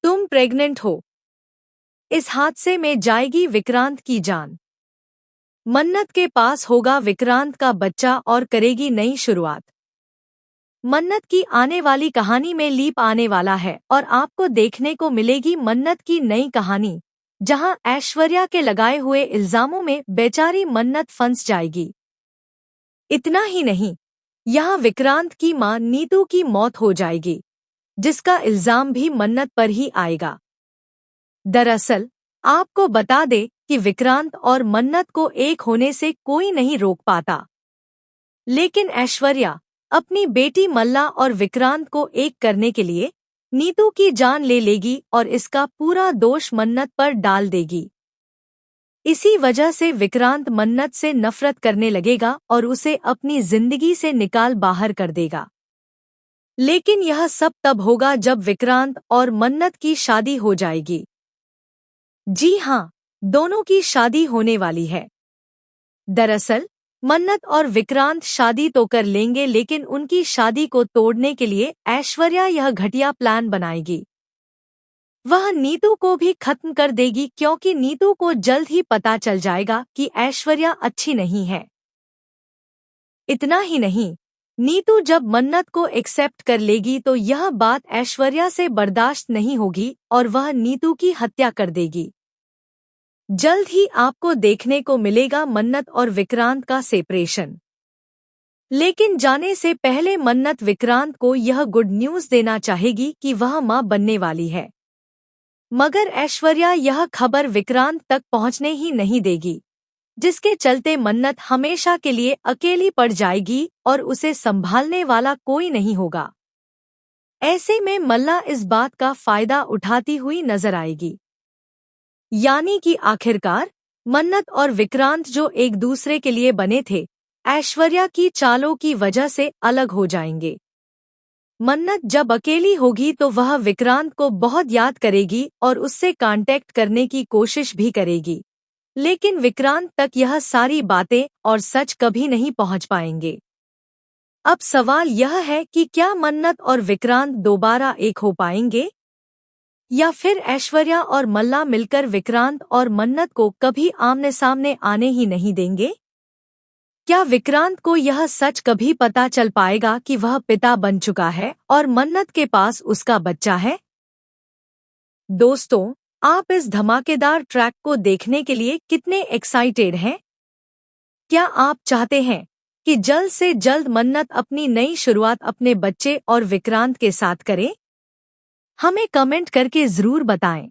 तुम प्रेग्नेंट हो। इस हादसे में जाएगी विक्रांत की जान। मन्नत के पास होगा विक्रांत का बच्चा और करेगी नई शुरुआत। मन्नत की आने वाली कहानी में लीप आने वाला है और आपको देखने को मिलेगी मन्नत की नई कहानी, जहां ऐश्वर्या के लगाए हुए इल्जामों में बेचारी मन्नत फंस जाएगी। इतना ही नहीं, यहां विक्रांत की मां नीतू की मौत हो जाएगी, जिसका इल्जाम भी मन्नत पर ही आएगा। दरअसल आपको बता दे कि विक्रांत और मन्नत को एक होने से कोई नहीं रोक पाता, लेकिन ऐश्वर्या अपनी बेटी मल्ला और विक्रांत को एक करने के लिए नीतू की जान ले लेगी और इसका पूरा दोष मन्नत पर डाल देगी। इसी वजह से विक्रांत मन्नत से नफरत करने लगेगा और उसे अपनी जिंदगी से निकाल बाहर कर देगा। लेकिन यह सब तब होगा जब विक्रांत और मन्नत की शादी हो जाएगी। जी हाँ, दोनों की शादी होने वाली है। दरअसल मन्नत और विक्रांत शादी तो कर लेंगे, लेकिन उनकी शादी को तोड़ने के लिए ऐश्वर्या यह घटिया प्लान बनाएगी। वह नीतू को भी खत्म कर देगी, क्योंकि नीतू को जल्द ही पता चल जाएगा कि ऐश्वर्या अच्छी नहीं है। इतना ही नहीं, नीतू जब मन्नत को एक्सेप्ट कर लेगी तो यह बात ऐश्वर्या से बर्दाश्त नहीं होगी और वह नीतू की हत्या कर देगी। जल्द ही आपको देखने को मिलेगा मन्नत और विक्रांत का सेपरेशन। लेकिन जाने से पहले मन्नत विक्रांत को यह गुड न्यूज़ देना चाहेगी कि वह मां बनने वाली है, मगर ऐश्वर्या यह खबर विक्रांत तक पहुंचने ही नहीं देगी, जिसके चलते मन्नत हमेशा के लिए अकेली पड़ जाएगी और उसे संभालने वाला कोई नहीं होगा। ऐसे में मल्ला इस बात का फायदा उठाती हुई नजर आएगी। यानी कि आखिरकार मन्नत और विक्रांत जो एक दूसरे के लिए बने थे, ऐश्वर्या की चालों की वजह से अलग हो जाएंगे। मन्नत जब अकेली होगी तो वह विक्रांत को बहुत याद करेगी और उससे कांटेक्ट करने की कोशिश भी करेगी, लेकिन विक्रांत तक यह सारी बातें और सच कभी नहीं पहुंच पाएंगे। अब सवाल यह है कि क्या मन्नत और विक्रांत दोबारा एक हो पाएंगे, या फिर ऐश्वर्या और मल्ला मिलकर विक्रांत और मन्नत को कभी आमने सामने आने ही नहीं देंगे? क्या विक्रांत को यह सच कभी पता चल पाएगा कि वह पिता बन चुका है और मन्नत के पास उसका बच्चा है? दोस्तों, आप इस धमाकेदार ट्रैक को देखने के लिए कितने एक्साइटेड हैं? क्या आप चाहते हैं कि जल्द से जल्द मन्नत अपनी नई शुरुआत अपने बच्चे और विक्रांत के साथ करे? हमें कमेंट करके जरूर बताएं।